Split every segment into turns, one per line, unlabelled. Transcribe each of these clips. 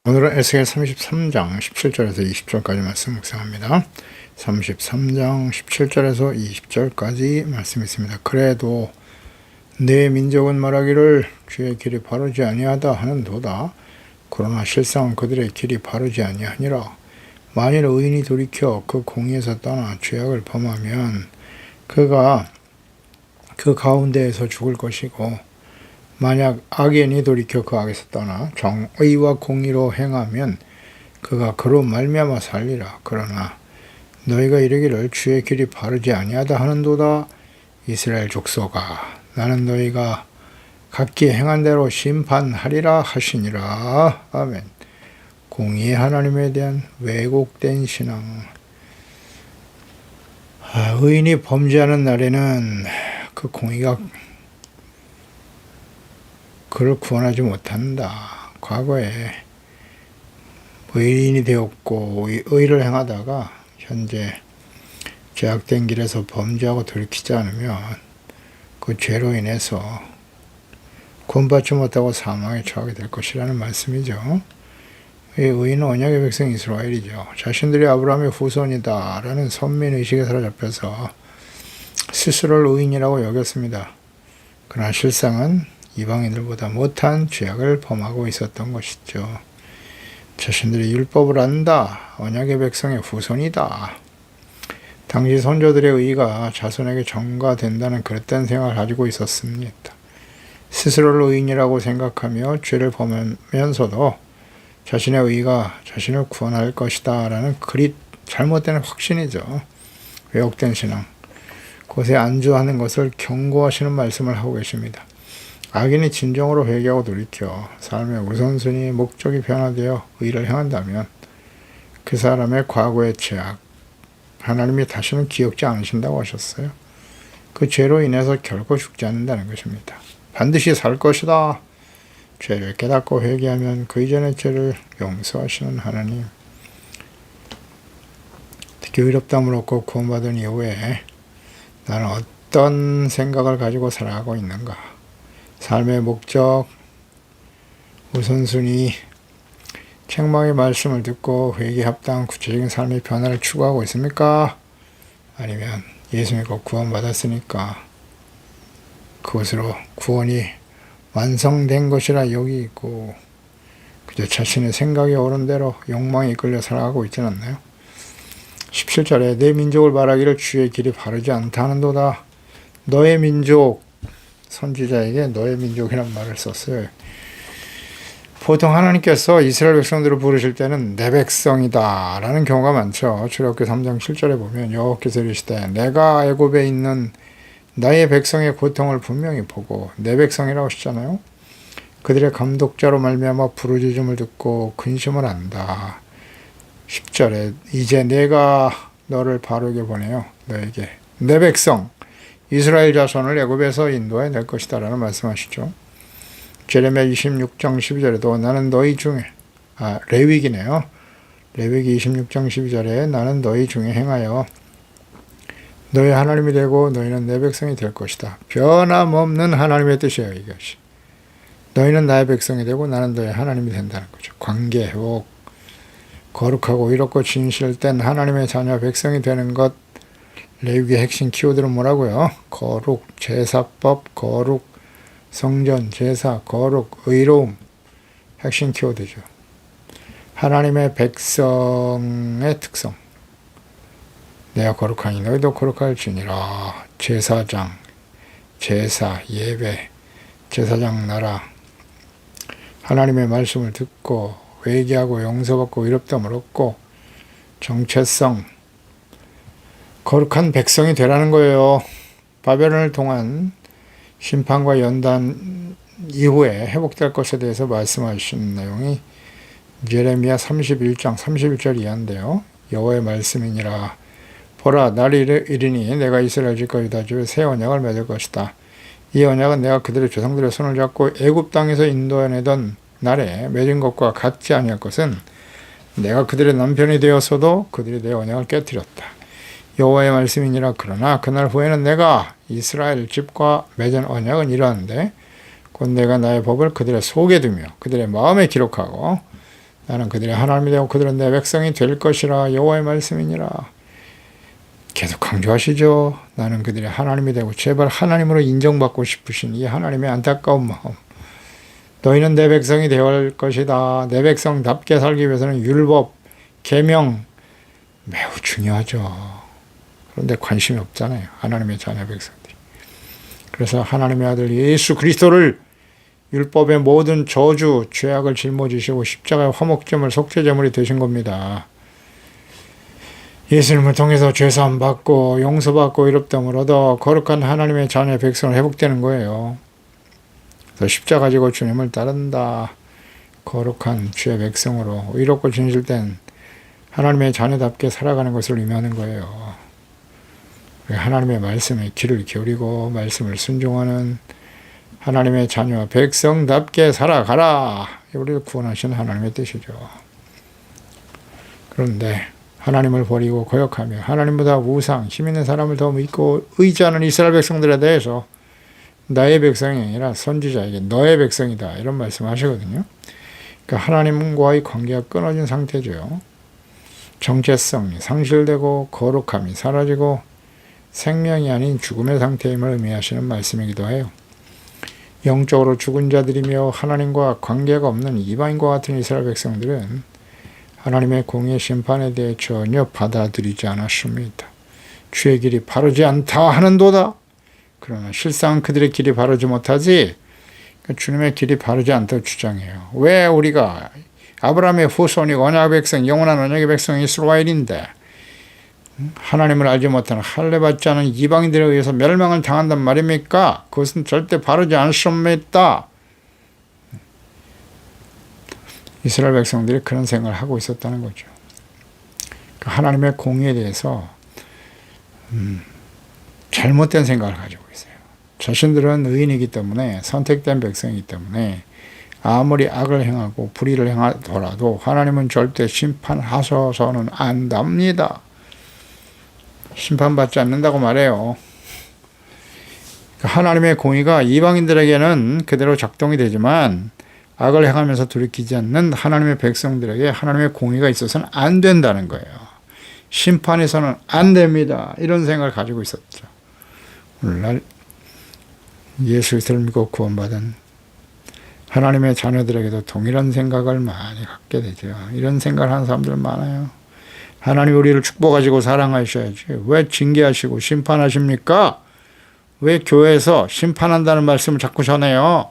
오늘은 에스겔 33장 17절에서 20절까지 말씀 묵상합니다. 33장 17절에서 20절까지 말씀 있습니다. 그래도 내 민족은 말하기를 주의 길이 바르지 아니하다 하는도다. 그러나 실상은 그들의 길이 바르지 아니하니라. 만일 의인이 돌이켜 그 공의에서 떠나 죄악을 범하면 그가 그 가운데에서 죽을 것이고, 만약 악인이 돌이켜 그 악에서 떠나 정의와 공의로 행하면 그가 그로 말미암아 살리라. 그러나 너희가 이르기를 주의 길이 바르지 아니하다 하는도다. 이스라엘 족속아, 나는 너희가 각기 행한 대로 심판하리라 하시니라. 아멘. 공의의 하나님에 대한 왜곡된 신앙. 의인이 범죄하는 날에는 그 공의가 그를 구원하지 못한다. 과거에 의인이 되었고 의를 행하다가 현재 죄악된 길에서 범죄하고 돌이키지 않으면 그 죄로 인해서 구원받지 못하고 사망에 처하게 될 것이라는 말씀이죠. 이 의인은 언약의 백성 이스라엘이죠. 자신들이 아브라함의 후손이다 라는 선민의식에 사로잡혀서 스스로를 의인이라고 여겼습니다. 그러나 실상은 이방인들보다 못한 죄악을 범하고 있었던 것이죠. 자신들이 율법을 안다, 언약의 백성의 후손이다. 당시 선조들의 의의가 자손에게 전가된다는 그릇된 생각을 가지고 있었습니다. 스스로를 의인이라고 생각하며 죄를 범하면서도 자신의 의의가 자신을 구원할 것이다 라는 그리 잘못된 확신이죠. 왜곡된 신앙. 그것에 안주하는 것을 경고하시는 말씀을 하고 계십니다. 악인이 진정으로 회개하고 돌이켜 삶의 우선순위, 목적이 변화되어 의를 행한다면 그 사람의 과거의 죄악, 하나님이 다시는 기억지 않으신다고 하셨어요. 그 죄로 인해서 결코 죽지 않는다는 것입니다. 반드시 살 것이다. 죄를 깨닫고 회개하면 그 이전의 죄를 용서하시는 하나님. 특히 의롭다함을 얻고 구원받은 이후에 나는 어떤 생각을 가지고 살아가고 있는가? 삶의 목적, 우선순위, 책망의 말씀을 듣고 회개에 합당한 구체적인 삶의 변화를 추구하고 있습니까? 아니면 예수 믿고 구원받았으니까 그것으로 구원이 완성된 것이라 여기고 그저 자신의 생각이 옳은 대로 욕망에 이끌려 살아가고 있지 않나요? 17절에 내 민족을 말하기를 주의 길이 바르지 않다 하는도다. 너의 민족, 선지자에게 너의 민족이란 말을 썼어요. 보통 하나님께서 이스라엘 백성들을 부르실 때는 내 백성이다 라는 경우가 많죠. 출애굽기 3장 7절에 보면 여호와께서 이르시되 내가 애굽에 있는 나의 백성의 고통을 분명히 보고 내 백성이라고 하시잖아요. 그들의 감독자로 말미암아 부르짖음을 듣고 근심을 한다. 10절에 이제 내가 너를 바르게 보내요. 너에게 내 백성 이스라엘 자손을 애굽에서 인도해 낼 것이다 라는 말씀하시죠. 제레미야 26장 12절에도 나는 너희 중에 레위기네요. 레위기 26장 12절에 나는 너희 중에 행하여 너희 하나님이 되고 너희는 내 백성이 될 것이다. 변함없는 하나님의 뜻이에요. 이것이. 너희는 나의 백성이 되고 나는 너희 하나님이 된다는 거죠. 관계, 회복, 거룩하고 의롭고 진실된 하나님의 자녀 백성이 되는 것. 레위기의 핵심 키워드는 뭐라고요? 거룩, 제사법, 거룩, 성전, 제사, 거룩, 의로움. 핵심 키워드죠. 하나님의 백성의 특성. 내가 거룩하니 너희도 거룩할지니라. 제사장, 제사, 예배, 제사장 나라. 하나님의 말씀을 듣고 회개하고 용서받고 의롭다함을 얻고 정체성, 거룩한 백성이 되라는 거예요. 바벨론을 통한 심판과 연단 이후에 회복될 것에 대해서 말씀하시는 내용이 예레미야 31장 31절 이하인데요. 여호와의 말씀이니라. 보라, 날이 이르니 내가 이스라엘 집과 유다 집에 새 언약을 맺을 것이다. 이 언약은 내가 그들의 조상들의 손을 잡고 애굽 땅에서 인도해내던 날에 맺은 것과 같지 아니할 것은 내가 그들의 남편이 되었어도 그들이 내 언약을 깨뜨렸다. 여호와의 말씀이니라. 그러나 그날 후에는 내가 이스라엘 집과 맺은 언약은 이러한데 곧 내가 나의 법을 그들의 속에 두며 그들의 마음에 기록하고 나는 그들의 하나님이 되고 그들은 내 백성이 될 것이라 여호와의 말씀이니라. 계속 강조하시죠. 나는 그들의 하나님이 되고 제발 하나님으로 인정받고 싶으신 이 하나님의 안타까운 마음. 너희는 내 백성이 되어야 할 것이다. 내 백성답게 살기 위해서는 율법, 계명 매우 중요하죠. 그런데 관심이 없잖아요. 하나님의 자녀 백성들이. 그래서 하나님의 아들 예수 그리스도를 율법의 모든 저주, 죄악을 짊어지시고 십자가의 화목제물, 속죄제물이 되신 겁니다. 예수님을 통해서 죄사함 받고 용서받고 의롭다함을 얻어 거룩한 하나님의 자녀의 백성을 회복되는 거예요. 그래서 십자가 지고 주님을 따른다. 거룩한 주의 백성으로 의롭고 진실된 하나님의 자녀답게 살아가는 것을 의미하는 거예요. 하나님의 말씀에 귀를 기울이고 말씀을 순종하는 하나님의 자녀 백성답게 살아가라. 우리를 구원하신 하나님의 뜻이죠. 그런데 하나님을 버리고 거역하며 하나님보다 우상, 힘 있는 사람을 더 믿고 의지하는 이스라엘 백성들에 대해서 나의 백성이 아니라 선지자에게 너의 백성이다. 이런 말씀하시거든요. 그러니까 하나님과의 관계가 끊어진 상태죠. 정체성이 상실되고 거룩함이 사라지고 생명이 아닌 죽음의 상태임을 의미하시는 말씀이기도 해요. 영적으로 죽은 자들이며 하나님과 관계가 없는 이방인과 같은 이스라엘 백성들은 하나님의 공의 심판에 대해 전혀 받아들이지 않았습니다. 주의 길이 바르지 않다 하는도다. 그러나 실상 그들의 길이 바르지 못하지. 주님의 길이 바르지 않다고 주장해요. 왜 우리가 아브라함의 후손이고 언약 백성, 영원한 언약의 백성 이스라엘인데 하나님을 알지 못하는 할례받지 않은 이방인들에 의해서 멸망을 당한단 말입니까? 그것은 절대 바르지 않습니다. 이스라엘 백성들이 그런 생각을 하고 있었다는 거죠. 하나님의 공의에 대해서 잘못된 생각을 가지고 있어요. 자신들은 의인이기 때문에 선택된 백성이기 때문에 아무리 악을 행하고 불의를 행하더라도 하나님은 절대 심판하셔서는 안 답니다. 심판받지 않는다고 말해요. 하나님의 공의가 이방인들에게는 그대로 작동이 되지만 악을 행하면서 돌이키지 않는 하나님의 백성들에게 하나님의 공의가 있어서는 안 된다는 거예요. 심판에서는 안 됩니다. 이런 생각을 가지고 있었죠. 오늘날 예수 그리스도를 믿고 구원받은 하나님의 자녀들에게도 동일한 생각을 많이 갖게 되죠. 이런 생각을 하는 사람들 많아요. 하나님 우리를 축복하시고 사랑하셔야지 왜 징계하시고 심판하십니까? 왜 교회에서 심판한다는 말씀을 자꾸 전해요?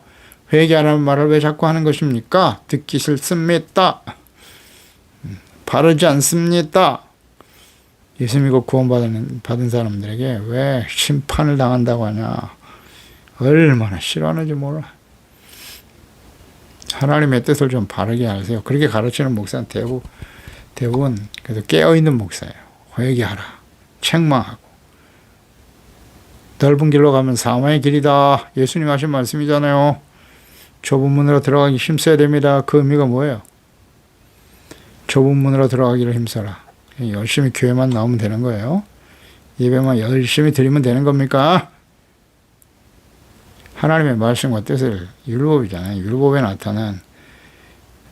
회개하라는 말을 왜 자꾸 하는 것입니까? 듣기 싫습니다. 바르지 않습니다. 예수 믿고 구원받은 사람들에게 왜 심판을 당한다고 하냐? 얼마나 싫어하는지 몰라. 하나님의 뜻을 좀 바르게 하세요. 그렇게 가르치는 목사는 대부분 그래도 깨어있는 목사예요. 회개하라. 책망하고. 넓은 길로 가면 사망의 길이다. 예수님 하신 말씀이잖아요. 좁은 문으로 들어가기 힘써야 됩니다. 그 의미가 뭐예요? 좁은 문으로 들어가기를 힘써라. 열심히 교회만 나오면 되는 거예요. 예배만 열심히 드리면 되는 겁니까? 하나님의 말씀과 뜻을 율법이잖아요. 율법에 나타난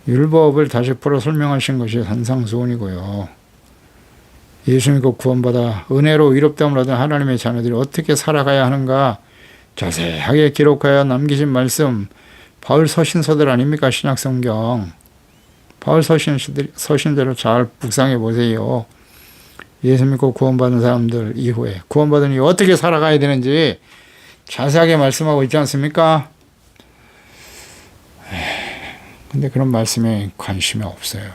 율법을 다시 풀어 설명하신 것이 산상수훈이고요. 예수 믿고 구원받아 은혜로 의롭다함을 얻은 하나님의 자녀들이 어떻게 살아가야 하는가 자세하게 기록하여 남기신 말씀 바울 서신서들 아닙니까? 신약성경. 바울 서신대로 잘 묵상해 보세요. 예수 믿고 구원받은 사람들 이후에 구원받은 이후 어떻게 살아가야 되는지 자세하게 말씀하고 있지 않습니까? 근데 그런 말씀에 관심이 없어요.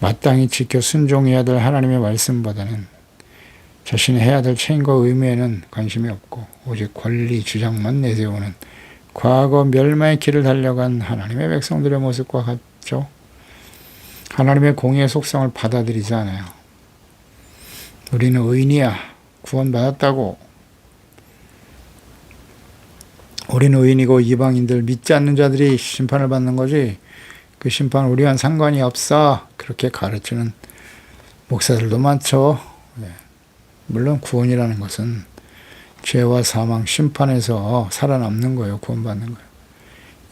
마땅히 지켜 순종해야 될 하나님의 말씀보다는 자신이 해야 될 책임과 의무에는 관심이 없고 오직 권리 주장만 내세우는 과거 멸망의 길을 달려간 하나님의 백성들의 모습과 같죠. 하나님의 공의의 속성을 받아들이지 않아요. 우리는 의인이야. 구원받았다고. 우리는 의인이고 이방인들 믿지 않는 자들이 심판을 받는 거지 그 심판은 우리와는 상관이 없어. 그렇게 가르치는 목사들도 많죠. 네. 물론 구원이라는 것은 죄와 사망, 심판에서 살아남는 거예요. 구원받는 거예요.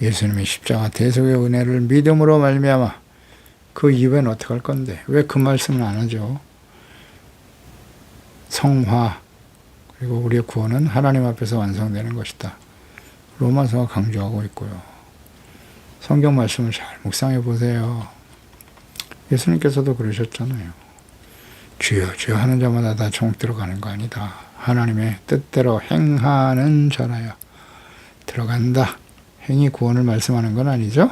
예수님의 십자가 대속의 은혜를 믿음으로 말미암아 그 이후에는 어떻게 할 건데 왜 그 말씀을 안 하죠? 성화 그리고 우리의 구원은 하나님 앞에서 완성되는 것이다. 로마서가 강조하고 있고요. 성경 말씀을 잘 묵상해 보세요. 예수님께서도 그러셨잖아요. 주여 주여 하는 자마다 다 종 들어가는 거 아니다. 하나님의 뜻대로 행하는 자라야 들어간다. 행위 구원을 말씀하는 건 아니죠.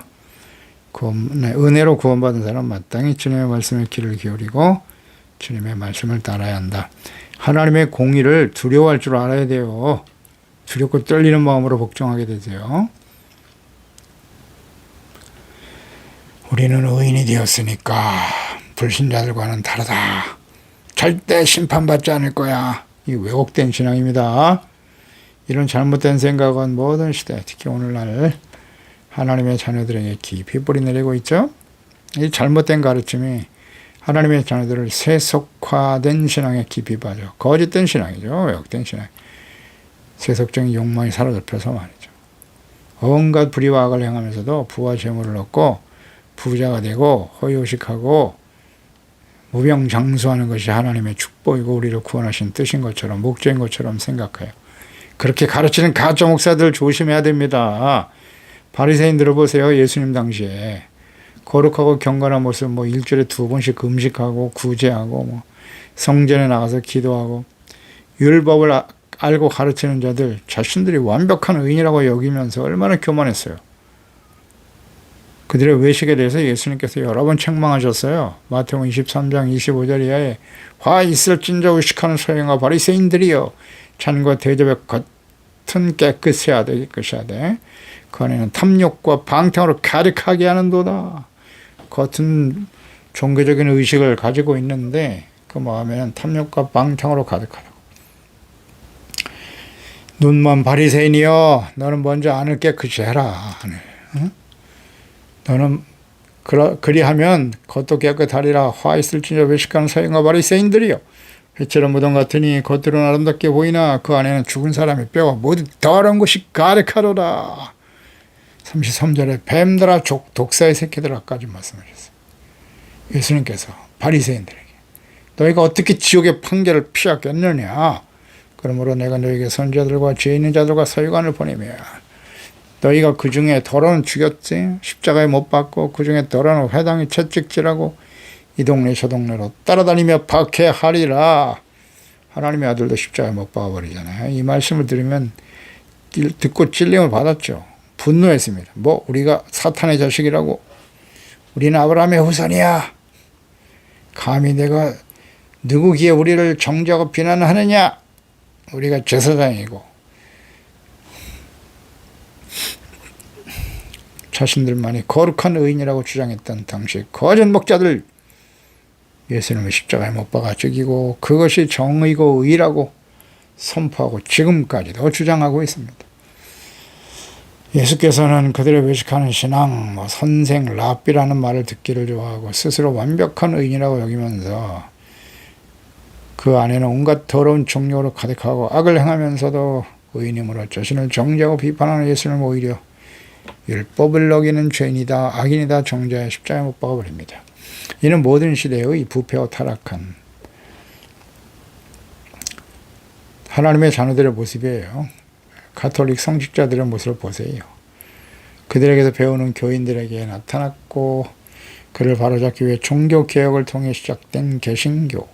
은혜로 구원받은 사람 마땅히 주님의 말씀에 귀를 기울이고 주님의 말씀을 따라야 한다. 하나님의 공의를 두려워할 줄 알아야 돼요. 두렵고 떨리는 마음으로 복종하게 되세요. 우리는 의인이 되었으니까 불신자들과는 다르다. 절대 심판받지 않을 거야. 이 왜곡된 신앙입니다. 이런 잘못된 생각은 모든 시대, 특히 오늘날 하나님의 자녀들에게 깊이 뿌리 내리고 있죠. 이 잘못된 가르침이 하나님의 자녀들을 세속화된 신앙에 깊이 빠져 거짓된 신앙이죠. 왜곡된 신앙. 세속적인 욕망이 사로잡혀서 말이죠. 온갖 불의와 악을 행하면서도 부와 재물을 얻고 부자가 되고 허요식하고 무병장수하는 것이 하나님의 축복이고 우리를 구원하신 뜻인 것처럼 목적인 것처럼 생각해요. 그렇게 가르치는 가짜 목사들 조심해야 됩니다. 바리새인들을 보세요. 예수님 당시에 거룩하고 경건한 모습 일주일에 2번씩 금식하고 구제하고 성전에 나가서 기도하고 율법을 알고 가르치는 자들 자신들이 완벽한 의인이라고 여기면서 얼마나 교만했어요. 그들의 외식에 대해서 예수님께서 여러 번 책망하셨어요. 마태복음 23장 25절 이하에 화 있을진저 의식하는 서양과 바리새인들이여 잔과 대접의 겉은 깨끗해야 돼. 그 안에는 탐욕과 방탕으로 가득하게 하는도다. 겉은 종교적인 의식을 가지고 있는데 그 마음에는 탐욕과 방탕으로 가득하다고. 눈먼 바리새인이여 너는 먼저 안을 깨끗이 해라. 응? 너는 그리하면 겉도 깨끗하리라. 화 있을진저 외식하는 서양과 바리새인들이여 회처럼 무덤 같으니 겉으로는 아름답게 보이나 그 안에는 죽은 사람의 뼈가 모두 더러운 것이 가득하도다. 33절에 뱀들아 독사의 새끼들아까지 말씀하셨어요. 예수님께서 바리새인들에게 너희가 어떻게 지옥의 판결을 피하겠느냐. 그러므로 내가 너희에게 선지자들과 죄 있는 자들과 서기관을 보내며 너희가 그 중에 더러운 죽였지. 십자가에 못 박고 그 중에 더러운 회당에 채찍질하고 이 동네 저 동네로 따라다니며 박해하리라. 하나님의 아들도 십자가에 못 박아버리잖아요. 이 말씀을 들으면 듣고 찔림을 받았죠. 분노했습니다. 우리가 사탄의 자식이라고? 우리는 아브라함의 후손이야. 감히 내가 누구기에 우리를 정죄하고 비난하느냐? 우리가 제사장이고 자신들만이 거룩한 의인이라고 주장했던 당시 거짓 목자들 예수님을 십자가에 못 박아 죽이고 그것이 정의고 의라고 선포하고 지금까지도 주장하고 있습니다. 예수께서는 그들의 외식하는 신앙, 선생, 랍비라는 말을 듣기를 좋아하고 스스로 완벽한 의인이라고 여기면서 그 안에는 온갖 더러운 종교로 가득하고 악을 행하면서도 의인임으로 자신을 정죄하고 비판하는 예수님을 오히려 율법을 어기는 죄인이다, 악인이다 정죄하여 십자가에 못 박아버립니다. 이는 모든 시대의 부패와 타락한 하나님의 자녀들의 모습이에요. 가톨릭 성직자들의 모습을 보세요. 그들에게서 배우는 교인들에게 나타났고 그를 바로잡기 위해 종교개혁을 통해 시작된 개신교.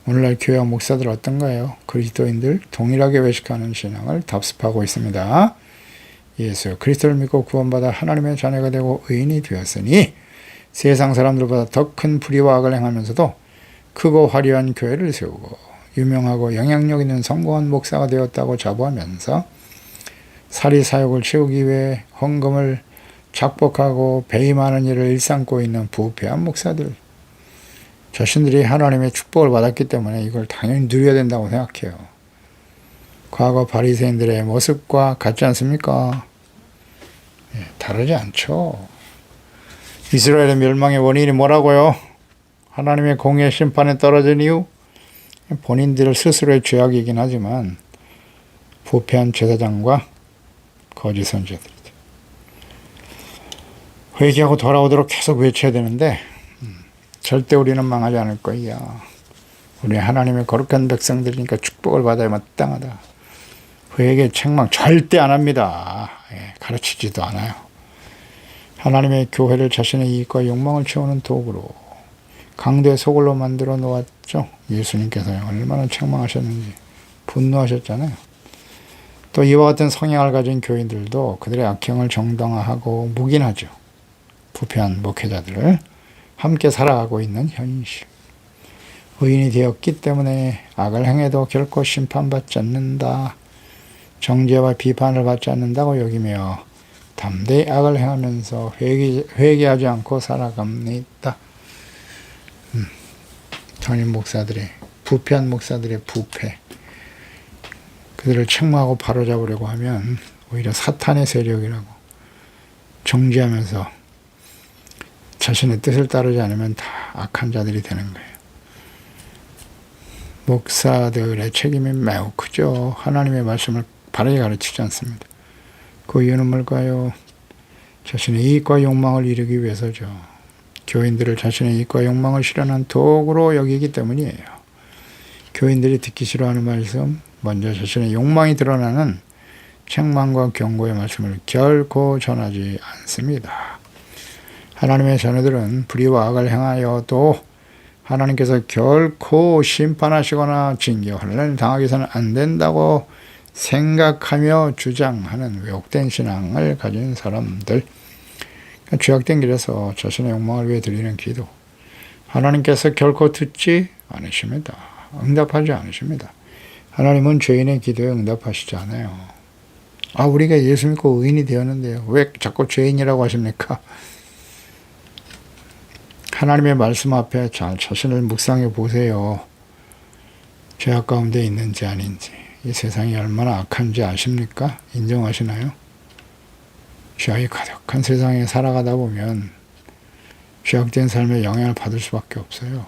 오늘날 교회와 목사들 어떤가요? 그리스도인들 동일하게 외식하는 신앙을 답습하고 있습니다. 예수 그리스도를 믿고 구원받아 하나님의 자녀가 되고 의인이 되었으니 세상 사람들보다 더 큰 불의와 악을 행하면서도 크고 화려한 교회를 세우고 유명하고 영향력 있는 성공한 목사가 되었다고 자부하면서 사리사욕을 채우기 위해 헌금을 작복하고 배임하는 일을 일삼고 있는 부패한 목사들. 자신들이 하나님의 축복을 받았기 때문에 이걸 당연히 누려야 된다고 생각해요. 과거 바리새인들의 모습과 같지 않습니까? 다르지 않죠. 이스라엘의 멸망의 원인이 뭐라고요? 하나님의 공의 심판에 떨어진 이유? 본인들 스스로의 죄악이긴 하지만 부패한 제사장과 거짓 선지자들이죠. 회개하고 돌아오도록 계속 외쳐야 되는데 절대 우리는 망하지 않을 거야. 우리 하나님의 거룩한 백성들이니까 축복을 받아야 마땅하다. 회개 책망 절대 안 합니다. 가르치지도 않아요. 하나님의 교회를 자신의 이익과 욕망을 채우는 도구로 강도의 소굴로 만들어 놓았죠. 예수님께서요. 얼마나 책망하셨는지 분노하셨잖아요. 또 이와 같은 성향을 가진 교인들도 그들의 악행을 정당화하고 묵인하죠. 부패한 목회자들을 함께 살아가고 있는 현실. 의인이 되었기 때문에 악을 행해도 결코 심판받지 않는다. 정죄와 비판을 받지 않는다고 여기며 담대히 악을 행하면서 회개하지 않고 살아갑니다. 전임 목사들의 부패한 목사들의 부패, 그들을 책망하고 바로잡으려고 하면 오히려 사탄의 세력이라고 정죄하면서 자신의 뜻을 따르지 않으면 다 악한 자들이 되는 거예요. 목사들의 책임이 매우 크죠. 하나님의 말씀을 바르게 가르치지 않습니다. 그 이유는 뭘까요? 자신의 이익과 욕망을 이루기 위해서죠. 교인들을 자신의 이익과 욕망을 실현한 도구로 여기기 때문이에요. 교인들이 듣기 싫어하는 말씀, 먼저 자신의 욕망이 드러나는 책망과 경고의 말씀을 결코 전하지 않습니다. 하나님의 자녀들은 불의와 악을 행하여도 하나님께서 결코 심판하시거나 징계, 환난을 당하게서는 안 된다고 생각하며 주장하는 왜곡된 신앙을 가진 사람들, 죄악된 길에서 자신의 욕망을 위해 드리는 기도, 하나님께서 결코 듣지 않으십니다. 응답하지 않으십니다. 하나님은 죄인의 기도에 응답하시지 않아요. 우리가 예수 믿고 의인이 되었는데요. 왜 자꾸 죄인이라고 하십니까? 하나님의 말씀 앞에 잘 자신을 묵상해 보세요. 죄악 가운데 있는지 아닌지, 이 세상이 얼마나 악한지 아십니까? 인정하시나요? 죄악이 가득한 세상에 살아가다 보면 죄악된 삶에 영향을 받을 수밖에 없어요.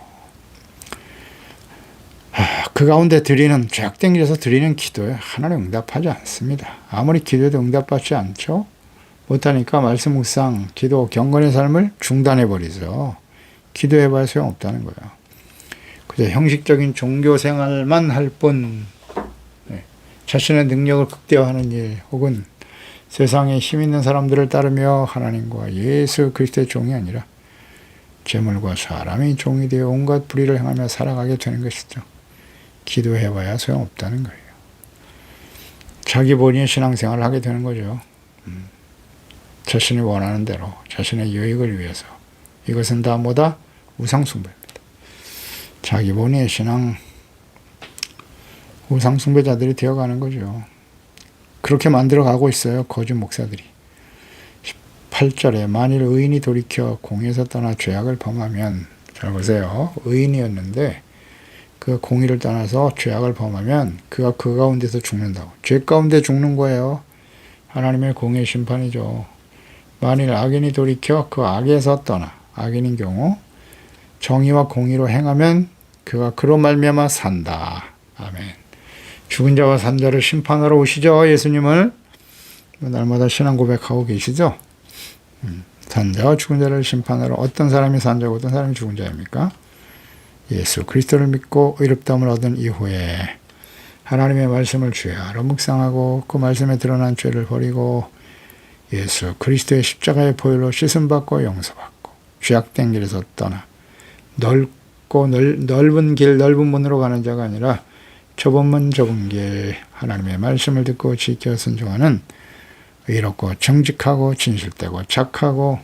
그 가운데 드리는, 죄악된 길에서 드리는 기도에 하나님 응답하지 않습니다. 아무리 기도해도 응답받지 않죠? 못하니까 말씀 묵상, 기도, 경건의 삶을 중단해버리죠. 기도해봐야 소용없다는 거예요. 그저 형식적인 종교 생활만 할 뿐, 자신의 능력을 극대화하는 일, 혹은 세상에 힘 있는 사람들을 따르며 하나님과 예수 그리스도의 종이 아니라 재물과 사람의 종이 되어 온갖 불의를 행하며 살아가게 되는 것이죠. 기도해봐야 소용없다는 거예요. 자기 본인의 신앙생활을 하게 되는 거죠. 자신이 원하는 대로 자신의 유익을 위해서. 이것은 다 뭐다? 우상숭배입니다. 자기 본인의 신앙, 우상숭배자들이 되어가는 거죠. 그렇게 만들어가고 있어요. 거짓 목사들이. 18절에 만일 의인이 돌이켜 공의에서 떠나 죄악을 범하면, 잘 보세요. 의인이었는데 그가 공의를 떠나서 죄악을 범하면 그가 그 가운데서 죽는다고. 죄 가운데 죽는 거예요. 하나님의 공의 심판이죠. 만일 악인이 돌이켜 그 악에서 떠나, 악인인 경우 정의와 공의로 행하면 그가 그로 말미암아 산다. 아멘. 죽은 자와 산 자를 심판하러 오시죠. 예수님을 날마다 신앙 고백하고 계시죠. 산 자와 죽은 자를 심판하러. 어떤 사람이 산 자고 어떤 사람이 죽은 자입니까? 예수 그리스도를 믿고 의롭다함을 얻은 이후에 하나님의 말씀을 죄하러 묵상하고 그 말씀에 드러난 죄를 버리고 예수 그리스도의 십자가의 보혈로 씻음받고 용서받고 죄악된 길에서 떠나 넓고 넓은 길, 넓은 문으로 가는 자가 아니라 좁은 문, 좁은 길, 하나님의 말씀을 듣고 지켜 순종하는 의롭고 정직하고 진실되고 착하고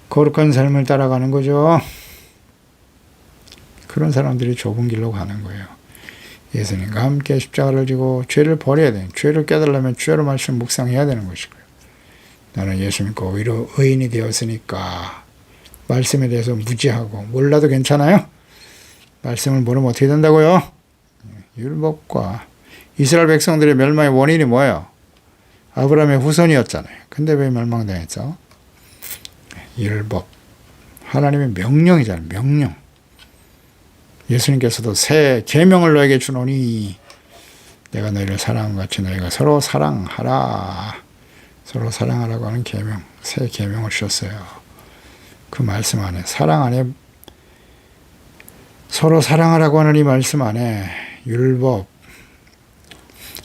거룩한 삶을 따라가는 거죠. 그런 사람들이 좁은 길로 가는 거예요. 예수님과 함께 십자가를 지고 죄를 버려야 돼요. 죄를 깨달으려면 죄로 말씀 묵상해야 되는 것이고요. 나는 예수 믿고 의인이 되었으니까 말씀에 대해서 무지하고 몰라도 괜찮아요? 말씀을 모르면 어떻게 된다고요? 율법과 이스라엘 백성들의 멸망의 원인이 뭐예요? 아브라함의 후손이었잖아요. 근데 왜 멸망당했죠? 율법. 하나님의 명령이잖아요. 명령. 예수님께서도 새 계명을 너에게 주노니 내가 너희를 사랑한 같이 너희가 서로 사랑하라. 서로 사랑하라고 하는 계명. 새 계명을 주셨어요. 그 말씀 안에, 사랑 안에, 서로 사랑하라고 하는 이 말씀 안에 율법,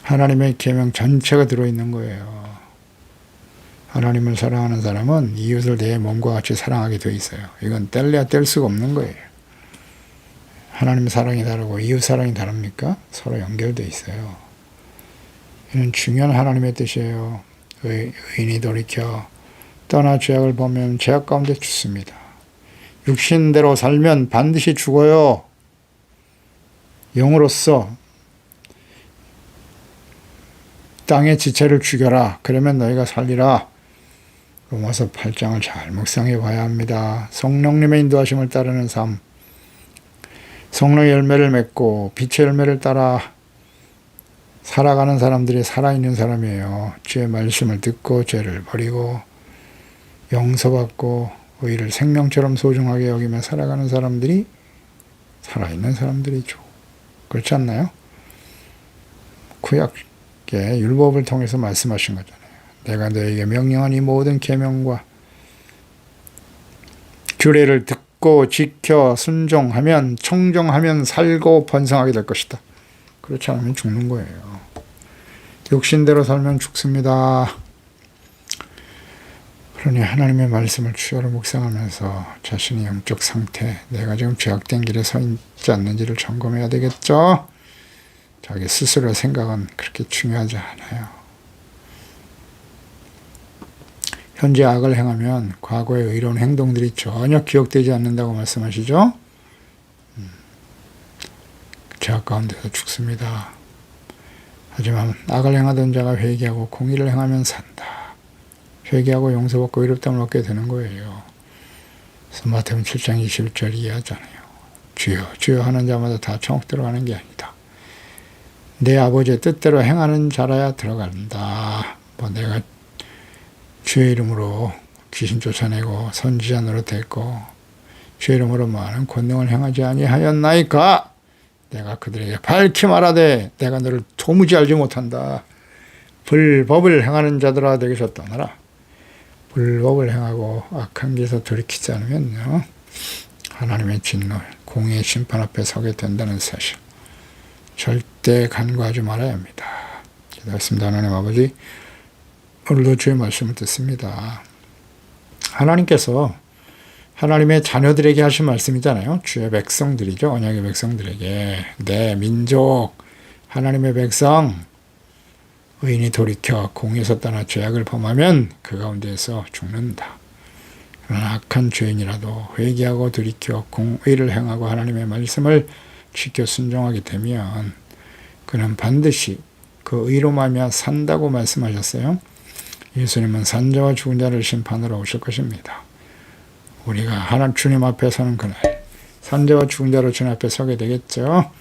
하나님의 계명 전체가 들어있는 거예요. 하나님을 사랑하는 사람은 이웃을 내 몸과 같이 사랑하게 되어 있어요. 이건 뗄래야 뗄 수가 없는 거예요. 하나님 사랑이 다르고 이웃 사랑이 다릅니까? 서로 연결되어 있어요. 이는 중요한 하나님의 뜻이에요. 의인이 돌이켜 떠나 죄악을 보면 죄악 가운데 죽습니다. 육신대로 살면 반드시 죽어요. 영으로서 땅의 지체를 죽여라. 그러면 너희가 살리라. 로마서 8장을 잘 묵상해 봐야 합니다. 성령님의 인도하심을 따르는 삶, 성령의 열매를 맺고 빛의 열매를 따라 살아가는 사람들이 살아있는 사람이에요. 주의 말씀을 듣고 죄를 버리고 용서받고 의를 생명처럼 소중하게 여기며 살아가는 사람들이 살아있는 사람들이죠. 그렇지 않나요? 구약의 율법을 통해서 말씀하신 거잖아요. 내가 너에게 명령한 이 모든 계명과 규례를 듣고 지켜 순종하면 청정하면 살고 번성하게 될 것이다. 그렇지 않으면 죽는 거예요. 육신대로 살면 죽습니다. 그러니 하나님의 말씀을 주여로 묵상하면서 자신의 영적 상태, 내가 지금 죄악된 길에 서 있지 않는지를 점검해야 되겠죠? 자기 스스로의 생각은 그렇게 중요하지 않아요. 현재 악을 행하면 과거의 의로운 행동들이 전혀 기억되지 않는다고 말씀하시죠? 죄악 가운데서 죽습니다. 하지만 악을 행하던 자가 회개하고 공의를 행하면 산다. 회개하고 용서받고 의롭다함을 얻게 되는 거예요. 그래서 마태복음 7장 21절 이해하잖아요. 주여 주여 하는 자마다 다 천국 들어가는 게 아니다. 내 아버지의 뜻대로 행하는 자라야 들어간다. 내가 주의 이름으로 귀신 쫓아내고 선지자 노릇했고 주의 이름으로 많은 권능을 행하지 아니하였나이까? 내가 그들에게 밝히 말하되 내가 너를 도무지 알지 못한다. 불법을 행하는 자들아 내게서 떠나라. 불법을 행하고 악한 길에서 돌이키지 않으면요, 하나님의 진노, 공의의 심판 앞에 서게 된다는 사실 절대 간과하지 말아야 합니다. 기도하겠습니다. 하나님 아버지, 오늘도 주의 말씀을 듣습니다. 하나님께서 하나님의 자녀들에게 하신 말씀이잖아요. 주의 백성들이죠. 언약의 백성들에게. 내 민족, 하나님의 백성, 의인이 돌이켜 공의에서 떠나 죄악을 범하면 그 가운데에서 죽는다. 그러나 악한 죄인이라도 회개하고 돌이켜 공의를 행하고 하나님의 말씀을 지켜 순종하게 되면 그는 반드시 그 의로 말미암아 산다고 말씀하셨어요. 예수님은 산자와 죽은 자를 심판하러 오실 것입니다. 우리가 하나님 주님 앞에 서는 그날 산자와 죽은 자로 주님 앞에 서게 되겠죠.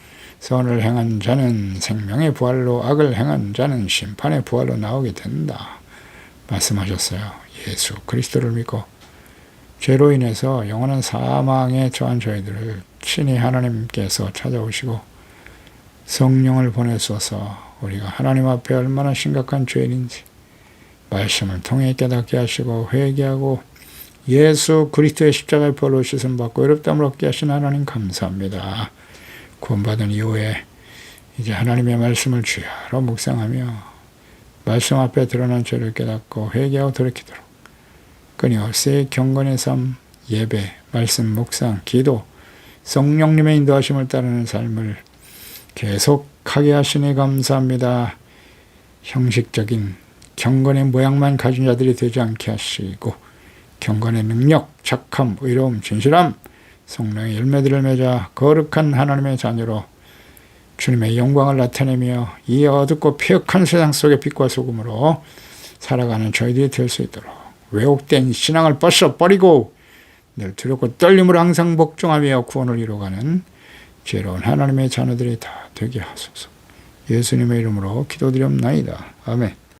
선을 행한 자는 생명의 부활로, 악을 행한 자는 심판의 부활로 나오게 된다 말씀하셨어요. 예수 그리스도를 믿고 죄로 인해서 영원한 사망에 처한 저희들을 친히 하나님께서 찾아오시고 성령을 보내소서 우리가 하나님 앞에 얼마나 심각한 죄인인지 말씀을 통해 깨닫게 하시고 회개하고 예수 그리스도의 십자가의 벌로 씻음받고 의롭다함을 얻게 하신 하나님 감사합니다. 구원받은 이후에 이제 하나님의 말씀을 주야로 묵상하며 말씀 앞에 드러난 죄를 깨닫고 회개하고 돌이키도록 끊임없이 경건의 삶, 예배, 말씀 묵상, 기도, 성령님의 인도하심을 따르는 삶을 계속하게 하시니 감사합니다. 형식적인 경건의 모양만 가진 자들이 되지 않게 하시고 경건의 능력, 착함, 의로움, 진실함, 성령의 열매들을 맺어 거룩한 하나님의 자녀로 주님의 영광을 나타내며 이 어둡고 폐역한 세상 속의 빛과 소금으로 살아가는 저희들이 될 수 있도록 왜곡된 신앙을 벗어버리고 늘 두렵고 떨림으로 항상 복종하며 구원을 이루어가는 지혜로운 하나님의 자녀들이 다 되게 하소서. 예수님의 이름으로 기도드리옵나이다. 아멘.